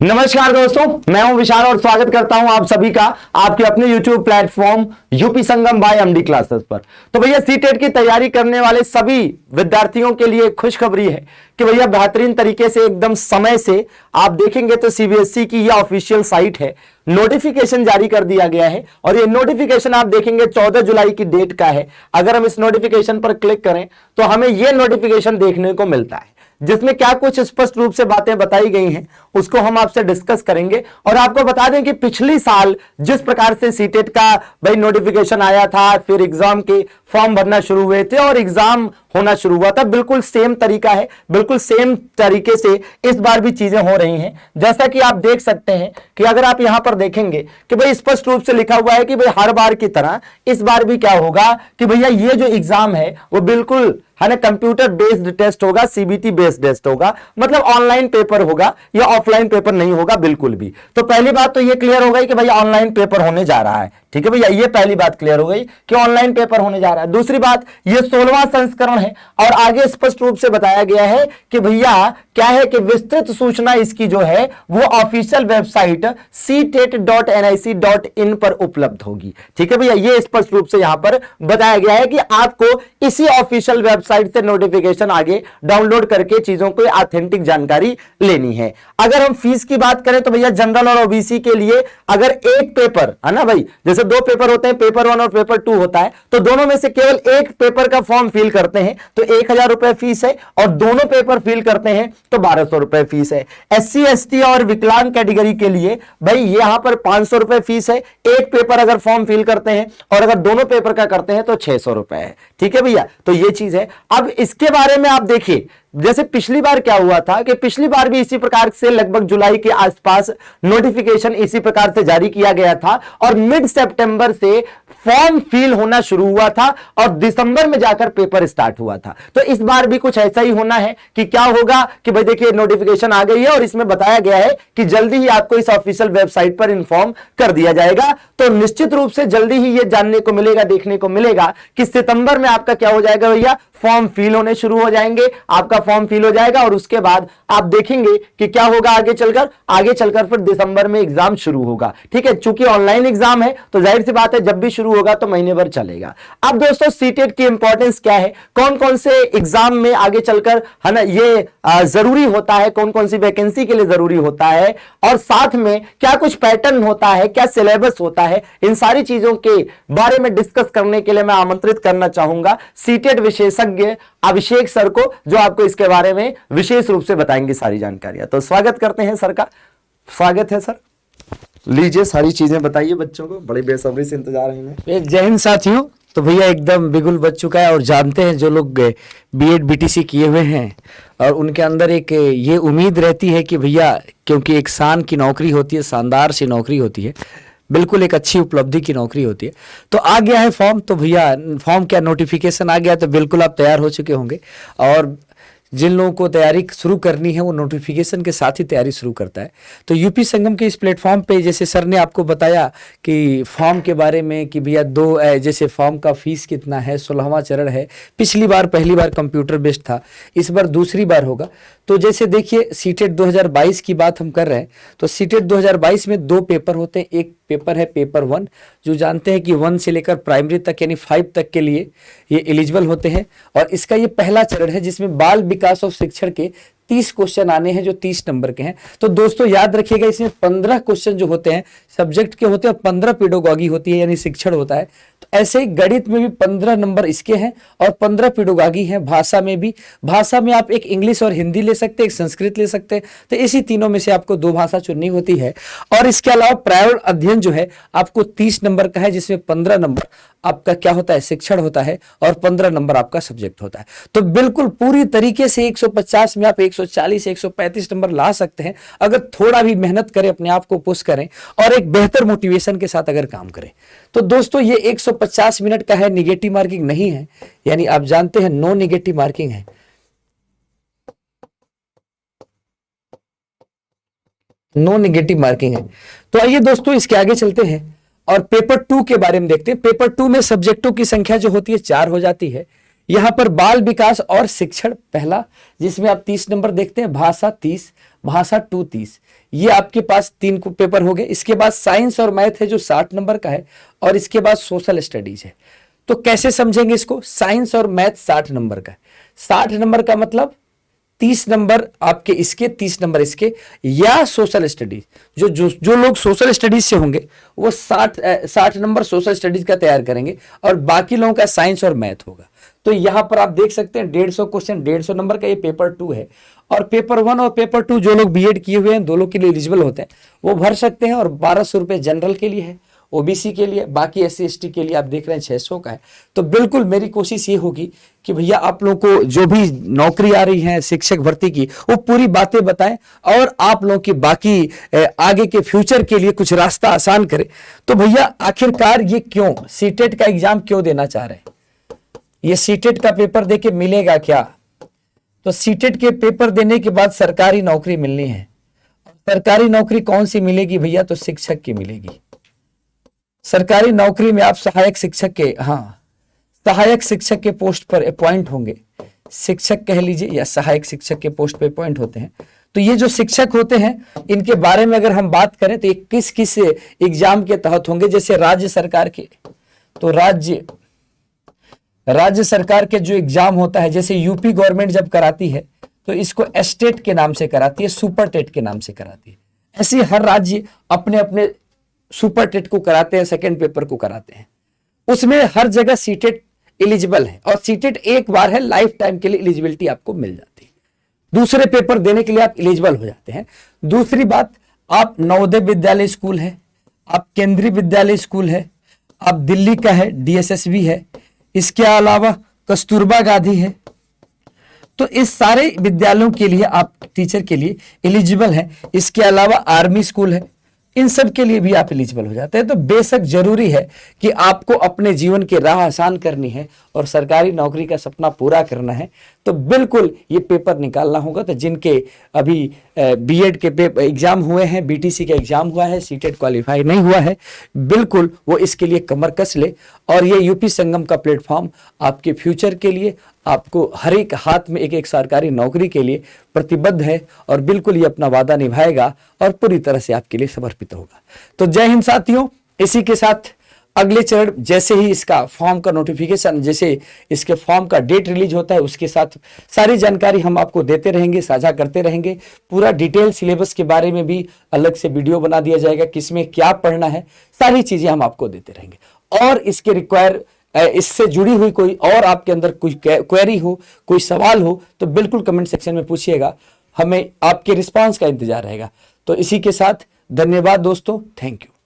नमस्कार दोस्तों, मैं हूं विशाल और स्वागत करता हूं आप सभी का आपके अपने YouTube प्लेटफॉर्म यूपी संगम बाय एमडी क्लासेस पर। तो भैया सीटेट की तैयारी करने वाले सभी विद्यार्थियों के लिए खुशखबरी है कि भैया बेहतरीन तरीके से एकदम समय से आप देखेंगे तो सीबीएसई की यह ऑफिशियल साइट है, नोटिफिकेशन जारी कर दिया गया है और ये नोटिफिकेशन आप देखेंगे 14 जुलाई की डेट का है। अगर हम इस नोटिफिकेशन पर क्लिक करें तो हमें यह नोटिफिकेशन देखने को मिलता है जिसमें क्या कुछ स्पष्ट रूप से बातें बताई गई हैं उसको हम आपसे डिस्कस करेंगे। और आपको बता दें कि पिछली साल जिस प्रकार से सीटेट का भाई नोटिफिकेशन आया था, फिर एग्जाम के फॉर्म भरना शुरू हुए थे और एग्जाम होना शुरू हुआ था, बिल्कुल सेम तरीका है, बिल्कुल सेम तरीके से इस बार भी चीजें हो रही हैं। जैसा कि आप देख सकते हैं कि अगर आप यहां पर देखेंगे कि भाई स्पष्ट रूप से लिखा हुआ है कि भाई हर बार की तरह इस बार भी क्या होगा कि भैया ये जो एग्जाम है वो बिल्कुल है ना कंप्यूटर बेस्ड टेस्ट होगा, सीबीटी बेस्ड टेस्ट होगा, मतलब ऑनलाइन पेपर होगा, या ऑफलाइन पेपर नहीं होगा बिल्कुल भी। तो पहली बात तो ये क्लियर हो गई कि भाई ऑनलाइन पेपर होने जा रहा है। ठीक है भैया, ये पहली बात क्लियर हो गई कि ऑनलाइन पेपर होने जा रहा है। दूसरी बात, ये 16वां संस्करण है और आगे स्पष्ट रूप से बताया गया है कि भैया क्या है कि विस्तृत सूचना इसकी जो है वो ऑफिशियल वेबसाइट ctet.nic.in पर उपलब्ध होगी। ठीक है भैया, ये स्पष्ट रूप से यहां पर बताया गया है कि आपको इसी ऑफिशियल वेबसाइट से नोटिफिकेशन आगे डाउनलोड करके चीजों को ऑथेंटिक जानकारी लेनी है। अगर हम फीस की बात करें तो भैया जनरल और ओबीसी के लिए अगर एक पेपर है ना भाई, जैसे दो पेपर होते हैं, पेपर 1 और पेपर 2 होता है, तो दोनों में से केवल एक पेपर का फॉर्म फिल करते हैं तो 1000 रुपए फीस है और दोनों पेपर फिल करते हैं तो 1200 रुपए फीस है। एससी एसटी और विकलांग कैटेगरी के लिए भाई यहां पर 500 रुपए फीस है, एक पेपर अगर फॉर्म फिल करते हैं और अगर दोनों पेपर का करते हैं तो 600 रुपए है। ठीक है भैया, तो ये चीज है। अब इसके बारे में आप देखिए, जैसे पिछली बार क्या हुआ था कि पिछली बार भी इसी प्रकार से लगभग जुलाई के आसपास नोटिफिकेशन इसी प्रकार से जारी किया गया था और मिड सितंबर से फॉर्म फिल होना शुरू हुआ था और दिसंबर में जाकर पेपर स्टार्ट हुआ था। तो इस बार भी कुछ ऐसा ही होना है कि क्या होगा कि भाई देखिए नोटिफिकेशन आ गई है और इसमें बताया गया है कि जल्दी ही आपको इस ऑफिशियल वेबसाइट पर इन्फॉर्म कर दिया जाएगा। तो निश्चित रूप से जल्दी ही ये जानने को मिलेगा, देखने को मिलेगा कि सितंबर में आपका क्या हो जाएगा भैया, फॉर्म फिल होने शुरू हो जाएंगे, आपका फॉर्म फिल हो जाएगा और उसके बाद आप देखेंगे कि क्या होगा आगे चलकर फिर दिसंबर में एग्जाम शुरू होगा। ठीक है, चूंकि ऑनलाइन एग्जाम है तो जाहिर सी बात है जब भी शुरू होगा तो महीने भर चलेगा। अब दोस्तों सीटेट की इंपॉर्टेंस क्या है, कौन कौन से एग्जाम में आगे चलकर है ना ये जरूरी होता है, कौन कौन सी वैकेंसी के लिए जरूरी होता है और साथ में क्या कुछ पैटर्न होता है, क्या सिलेबस होता है, इन सारी चीजों के बारे में डिस्कस करने के लिए मैं आमंत्रित करना चाहूंगा सीटेट विशेषज्ञ अभिषेक सर को, जो आपको इसके बारे में विशेष रूप से बताएंगे सारी जानकारियां। तो स्वागत करते हैं सर का। स्वागत है सर, लीजिए सारी चीजें बताइए बच्चों को, बड़ी बेसब्री से इंतजार है इन्हें। जय हिंद साथियों। तो भैया एकदम बिगुल बच चुका है और जानते हैं जो लोग बीएड बीटीसी किए हुए हैं और उनके अंदर एक ये उम्मीद रहती है कि भैया क्योंकि एक शान की नौकरी होती है, शानदार सी नौकरी होती है, बिल्कुल एक अच्छी उपलब्धि की नौकरी होती है। तो आ गया है फॉर्म, तो भैया फॉर्म क्या नोटिफिकेशन आ गया तो बिल्कुल आप तैयार हो चुके होंगे। और जिन लोगों को तैयारी शुरू करनी है वो नोटिफिकेशन के साथ ही तैयारी शुरू करता है। तो यूपी संगम के इस प्लेटफॉर्म पे जैसे सर ने आपको बताया कि फॉर्म के बारे में कि भैया जैसे फॉर्म का फीस कितना है, 16वां चरण है। पिछली बार पहली बार कंप्यूटर बेस्ड था, इस बार दूसरी बार होगा। तो जैसे देखिए सीटेट 2022 की बात हम कर रहे हैं तो सीटेट 2022 में 2 पेपर होते हैं। एक पेपर है पेपर 1, जो जानते हैं कि 1 से लेकर प्राइमरी तक यानी 5 तक के लिए ये एलिजिबल होते हैं और इसका ये पहला चरण है जिसमें बाल विकास और शिक्षण के 30 क्वेश्चन आने हैं जो 30 नंबर के हैं। तो दोस्तों याद रखिएगा इसमें 15 क्वेश्चन जो होते हैं सब्जेक्ट के होते हैं, 15 पेडागॉजी होती है यानी शिक्षण होता है। तो ऐसे ही गणित में भी 15 नंबर इसके हैं और 15 पेडागॉजी हैं। भाषा में भी, भाषा में आप एक इंग्लिश और हिंदी ले सकते हैं, एक संस्कृत ले सकते हैं। तो इसी तीनों में से आपको 2 भाषा चुननी होती है। और इसके अलावा प्रायोगिक अध्ययन जो है आपको 30 नंबर का है, जिसमें 15 नंबर आपका क्या होता है, शिक्षण होता है और 15 नंबर आपका सब्जेक्ट होता है। तो बिल्कुल पूरी तरीके से 150 में आप 140 135 नंबर ला सकते हैं अगर थोड़ा भी मेहनत करें, अपने आप को पुश करें और एक बेहतर मोटिवेशन के साथ अगर काम करें। तो दोस्तों ये 150 मिनट का है, निगेटिव मार्किंग नहीं है, यानी आप जानते हैं नो निगेटिव मार्किंग है। नो निगेटिव मार्किंग है। तो आइए दोस्तों इसके आगे चलते हैं और पेपर 2 के बारे में देखते हैं। पेपर 2 में सब्जेक्टों की संख्या जो होती है 4 हो जाती है। यहाँ पर बाल विकास और शिक्षण पहला, जिसमें आप 30 नंबर देखते हैं, भाषा 30, भाषा 2 30, ये आपके पास 3 पेपर हो गए। इसके बाद साइंस और मैथ है जो 60 नंबर का है, और इसके बाद सोशल स्टडीज है। तो कैसे समझेंगे इसको? साइंस और मैथ 60 नंबर का है, 60 नंबर का मतलब 30 नंबर आपके इसके, 30 नंबर इसके, या सोशल स्टडीज, जो लोग सोशल स्टडीज से होंगे वो 60 नंबर सोशल स्टडीज का तैयार करेंगे, और बाकी लोगों का साइंस और मैथ होगा। तो यहां पर आप देख सकते हैं 150 क्वेश्चन, 150 नंबर का ये पेपर 2 है। और पेपर 1 और पेपर 2 जो लोग बीएड किए हुए हैं, दोनों के लिए एलिजिबल होते हैं, वो भर सकते हैं। और 1200 रुपये जनरल के लिए है, ओबीसी के लिए, बाकी SC ST के लिए आप देख रहे हैं 600 का है। तो बिल्कुल मेरी कोशिश ये होगी कि भैया आप लोगों को जो भी नौकरी आ रही है शिक्षक भर्ती की, वो पूरी बातें बताएं, और आप लोगों की बाकी आगे के फ्यूचर के लिए कुछ रास्ता आसान करें। तो भैया आखिरकार ये क्यों सीटेट का एग्जाम क्यों देना चाह रहे हैं? ये सीटेट का पेपर देके मिलेगा क्या? तो सीटेट के पेपर देने के बाद सरकारी नौकरी मिलनी है। सरकारी नौकरी कौन सी मिलेगी भैया? तो शिक्षक की मिलेगी। सरकारी नौकरी में आप सहायक शिक्षक के, सहायक शिक्षक के पोस्ट पर अपॉइंट होंगे। शिक्षक कह लीजिए या सहायक शिक्षक के पोस्ट पे अपॉइंट होते हैं। तो ये जो शिक्षक होते हैं, इनके बारे में अगर हम बात करें तो ये किस किस एग्जाम के तहत होंगे? जैसे राज्य सरकार के, तो राज्य सरकार के जो एग्जाम होता है, जैसे यूपी गवर्नमेंट जब कराती है तो इसको एस्टेट के नाम से कराती है, सुपर टेट के नाम से कराती है। ऐसे हर राज्य अपने अपने सुपर टेट को कराते हैं, सेकेंड पेपर को कराते हैं। उसमें हर जगह सीटेट एलिजिबल है, और सीटेट एक बार है, लाइफ टाइम के लिए एलिजिबिलिटी आपको मिल जाती है। दूसरे पेपर देने के लिए आप एलिजिबल हो जाते हैं। दूसरी बात, आप नवोदय विद्यालय स्कूल है, आप केंद्रीय विद्यालय स्कूल है, आप दिल्ली का है, DSSB है, इसके अलावा कस्तूरबा गांधी है। तो इस सारे विद्यालयों के लिए आप टीचर के लिए एलिजिबल हैं। इसके अलावा आर्मी स्कूल है, इन सब के लिए भी आप एलिजिबल हो जाते हैं। तो बेशक जरूरी है कि आपको अपने जीवन की राह आसान करनी है और सरकारी नौकरी का सपना पूरा करना है, तो बिल्कुल ये पेपर निकालना होगा। तो जिनके अभी बीएड के एग्जाम हुए हैं, BTC का एग्जाम हुआ है, सीटेट क्वालिफाई नहीं हुआ है, बिल्कुल वो इसके लिए कमर कस ले। और ये यूपी संगम का प्लेटफॉर्म आपके फ्यूचर के लिए, आपको हर एक हाथ में एक एक सरकारी नौकरी के लिए प्रतिबद्ध है, और बिल्कुल ये अपना वादा निभाएगा और पूरी तरह से आपके लिए समर्पित होगा। तो जय हिंद साथियों। इसी के साथ अगले चरण, जैसे ही इसका फॉर्म का नोटिफिकेशन, जैसे इसके फॉर्म का डेट रिलीज होता है, उसके साथ सारी जानकारी हम आपको देते रहेंगे, साझा करते रहेंगे। पूरा डिटेल सिलेबस के बारे में भी अलग से वीडियो बना दिया जाएगा, किसमें क्या पढ़ना है, सारी चीजें हम आपको देते रहेंगे। और इसके इससे जुड़ी हुई कोई और आपके अंदर कोई क्वेरी हो, कोई सवाल हो, तो बिल्कुल कमेंट सेक्शन में पूछिएगा, हमें आपके रिस्पांस का इंतजार रहेगा। तो इसी के साथ धन्यवाद दोस्तों, थैंक यू।